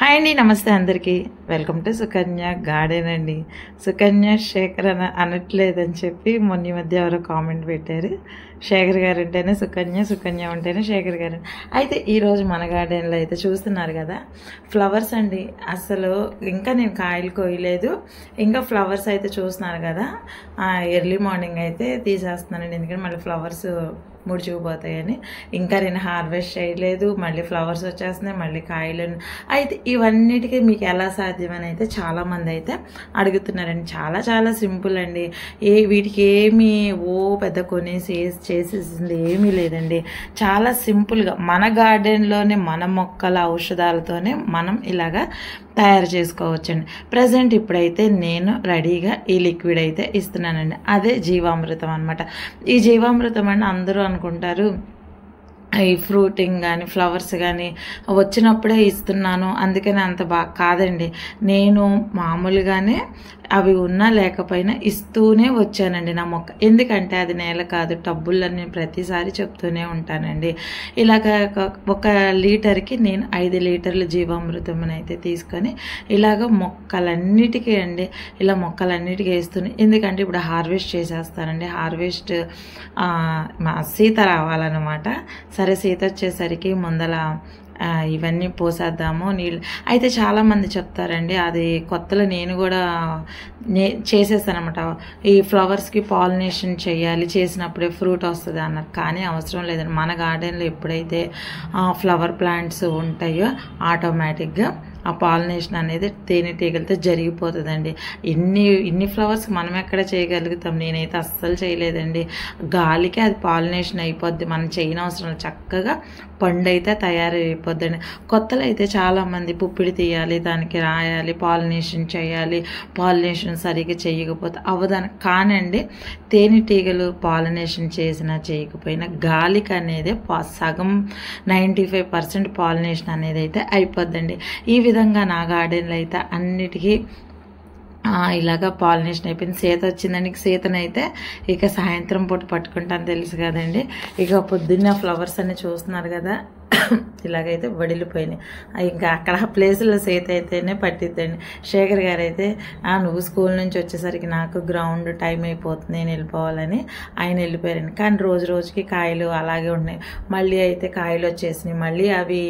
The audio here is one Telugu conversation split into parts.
హాయ్ అండి, నమస్తే అందరికీ. వెల్కమ్ టు సుకన్య గార్డెన్ అండి. సుకన్య శేఖర్ అనట్లేదని చెప్పి మొన్న మధ్య ఎవరో కామెంట్ పెట్టారు. శేఖర్ గారు ఉంటేనే సుకన్య, సుకన్య ఉంటేనే శేఖర్ గారు. అయితే ఈరోజు మన గార్డెన్లో అయితే చూస్తున్నారు కదా ఫ్లవర్స్ అండి. అసలు ఇంకా నేను కాయలు కోయలేదు, ఇంకా ఫ్లవర్స్ అయితే చూస్తున్నారు కదా. ఎర్లీ మార్నింగ్ అయితే తీసేస్తున్నానండి, ఎందుకంటే మళ్ళీ ఫ్లవర్స్ ముడిచిపోతాయని. ఇంకా నేను హార్వెస్ట్ చేయలేదు, మళ్ళీ ఫ్లవర్స్ వచ్చేస్తున్నాయి, మళ్ళీ కాయలు. అయితే ఇవన్నిటికీ మీకు ఎలా సాధ్యమని అయితే చాలామంది అయితే అడుగుతున్నారండి. చాలా చాలా సింపుల్ అండి. వీటికి ఏమీ పెద్ద కొనేసి చేసేసింది ఏమీ లేదండి. చాలా సింపుల్గా మన గార్డెన్లోనే మన మొక్కల ఔషధాలతోనే మనం ఇలాగా తయారు చేసుకోవచ్చండి. ప్రజెంట్ ఇప్పుడైతే నేను రెడీగా ఈ లిక్విడ్ అయితే ఇస్తున్నానండి. అదే జీవామృతం అనమాట. ఈ జీవామృతం అంటే అందరూ అనుకుంటారు ఈ ఫ్రూటింగ్ కానీ ఫ్లవర్స్ కానీ వచ్చినప్పుడే ఇస్తున్నాను అందుకని అంత బాగా కాదండి. నేను మామూలుగానే అవి ఉన్నా లేకపోయినా ఇస్తూనే వచ్చానండి నా మొక్క. ఎందుకంటే అది నేల కాదు, టబ్బుల్లో నేను ప్రతిసారి చెప్తూనే ఉంటానండి. ఇలాగ ఒక లీటర్కి నేను 5 లీటర్ల జీవామృతం అయితే తీసుకొని ఇలాగ మొక్కలన్నిటికీ అండి, ఇలా మొక్కలన్నిటికీ వేస్తున్నాను. ఎందుకంటే ఇప్పుడు హార్వెస్ట్ చేసేస్తానండి. హార్వెస్ట్ మా సీత రావాలన్నమాట. సరే సీత వచ్చేసరికి ముందల ఇవన్నీ పోసేద్దాము నీళ్ళు. అయితే చాలామంది చెప్తారండి, అది కొత్తలో నేను కూడా చేసేస్తానమాట. ఈ ఫ్లవర్స్కి పాలినేషన్ చేయాలి, చేసినప్పుడే ఫ్రూట్ వస్తుంది అన్నారు. కానీ అవసరం లేదండి. మన గార్డెన్లో ఎప్పుడైతే ఫ్లవర్ ప్లాంట్స్ ఉంటాయో ఆటోమేటిక్గా ఆ పాలినేషన్ అనేది తేనెటీగలతో జరిగిపోతుందండి. ఇన్ని ఫ్లవర్స్ మనం ఎక్కడ చేయగలుగుతాం? నేనైతే అస్సలు చేయలేదండి. గాలికి అది పాలినేషన్ అయిపోద్ది, మనం చేయని అవసరం. చక్కగా పండు అయితే తయారైపోద్దండి. కొత్తలో అయితే చాలామంది పుప్పిడి తీయాలి, దానికి రాయాలి, పాలినేషన్ చేయాలి, పాలినేషన్ సరిగ్గా చేయకపోతే అవ్వదాని. కానండి తేనెటీగలు పాలినేషన్ చేసినా చేయకపోయినా గాలికి అనేది సగం 95% పాలినేషన్ అనేది అయితే అయిపోద్దండి. ఈ విధంగా నా గార్డెన్లో అయితే అన్నిటికీ ఇలాగా పాలినేషన్ అయిపోయింది. సీత వచ్చిందండి. సీతనైతే ఇక సాయంత్రం పూట పట్టుకుంటాను తెలుసు కదండి. ఇక పొద్దున్న ఫ్లవర్స్ అన్ని చూస్తున్నారు కదా, ఇలాగైతే వడిలిపోయినాయి. ఇంకా అక్కడ ప్లేసులో సీత అయితేనే పట్టిద్దండి. శేఖర్ గారు అయితే నువ్వు స్కూల్ నుంచి వచ్చేసరికి నాకు గ్రౌండ్ టైం అయిపోతుంది, నేను వెళ్ళిపోవాలని ఆయన వెళ్ళిపోయారండి. కానీ రోజు రోజుకి కాయలు అలాగే ఉన్నాయి. మళ్ళీ అయితే కాయలు వచ్చేసినాయి, మళ్ళీ అవి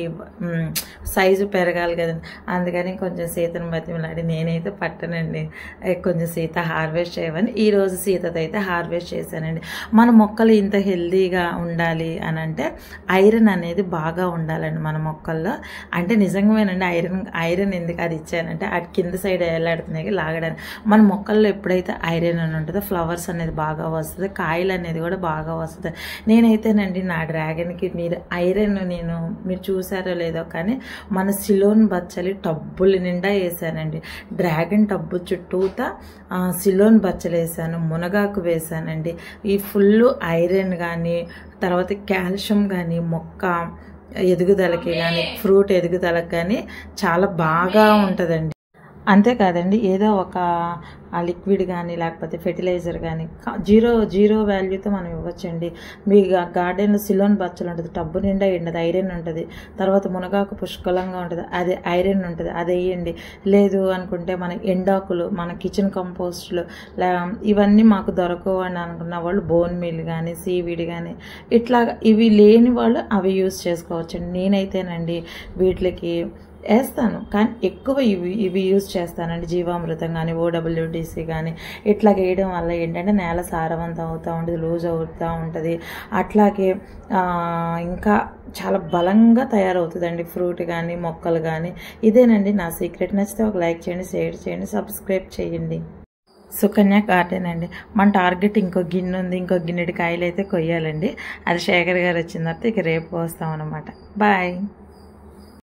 సైజు పెరగాలి కదండి. అందుకని కొంచెం సీతను బతిమలాడి నేనైతే పట్టనండి, కొంచెం సీత హార్వెస్ట్ చేయమని ఈరోజు సీతతో అయితే హార్వెస్ట్ చేశానండి. మన మొక్కలు ఇంత హెల్దీగా ఉండాలి అని అంటే ఐరన్ అనేది బాగా ఉండాలండి మన మొక్కల్లో. అంటే నిజంగానండి, ఐరన్ ఎందుకు అది ఇచ్చానంటే అటు కింద సైడ్ ఎలాడుతున్నాయి లాగడానికి. మన మొక్కల్లో ఎప్పుడైతే ఐరన్ అని ఉంటుందో ఫ్లవర్స్ అనేది బాగా వస్తుంది, కాయలు అనేది కూడా బాగా వస్తుంది. నేనైతేనండి నా డ్రాగన్కి మీరు చూసారో లేదో కానీ మన సిలోన్ బచ్చలి టబ్బుల నిండా వేసానండి. డ్రాగన్ టబ్బు చుట్టూతా సిలోన్ బచ్చలు వేసాను, మునగాకు వేసానండి. ఈ ఫుల్ ఐరన్ కానీ తర్వాత కాల్షియం కానీ మొక్క ఎదుగుదలకి కానీ ఫ్రూట్ ఎదుగుదలకి కానీ చాలా బాగా ఉంటుందండి. అంతేకాదండి, ఏదో ఒక లిక్విడ్ కానీ లేకపోతే ఫెర్టిలైజర్ కానీ జీరో వాల్యూతో మనం ఇవ్వచ్చండి. మీ గార్డెన్లో సిలోన్ బచ్చలు ఉంటుంది, టబ్బు నిండా ఎండదు, ఐరన్ ఉంటుంది. తర్వాత మునగాకు పుష్కలంగా ఉంటుంది, అది ఐరన్ ఉంటుంది, అది వేయండి. లేదు అనుకుంటే మన ఎండాకులు, మన కిచెన్ కంపోస్ట్లు ఇవన్నీ మాకు దొరకవు అని అనుకున్న వాళ్ళు బోన్ మీల్ కానీ సీవీడ్ కానీ ఇట్లాగా ఇవి లేని వాళ్ళు అవి యూజ్ చేసుకోవచ్చండి. నేనైతేనండి వీటికి వేస్తాను, కానీ ఎక్కువ ఇవి యూజ్ చేస్తానండి. జీవామృతం కానీ OWDC కానీ ఇట్లా వేయడం వల్ల ఏంటంటే నేల సారవంతం అవుతూ ఉంటుంది, లూజ్ అవుతూ ఉంటుంది. అట్లాగే ఇంకా చాలా బలంగా తయారవుతుందండి ఫ్రూట్ కానీ మొక్కలు కానీ. ఇదేనండి నా సీక్రెట్. నచ్చితే ఒక లైక్ చేయండి, షేర్ చేయండి, సబ్స్క్రైబ్ చేయండి. సుకన్య గార్డెన్ అండి. మన టార్గెట్ ఇంకో గిన్నె ఉంది, ఇంకో గిన్నెడి కాయలు అయితే కొయ్యాలండి. అది శేఖర్ గారు వచ్చిన తర్వాత ఇక రేపు వస్తామన్నమాట. బాయ్.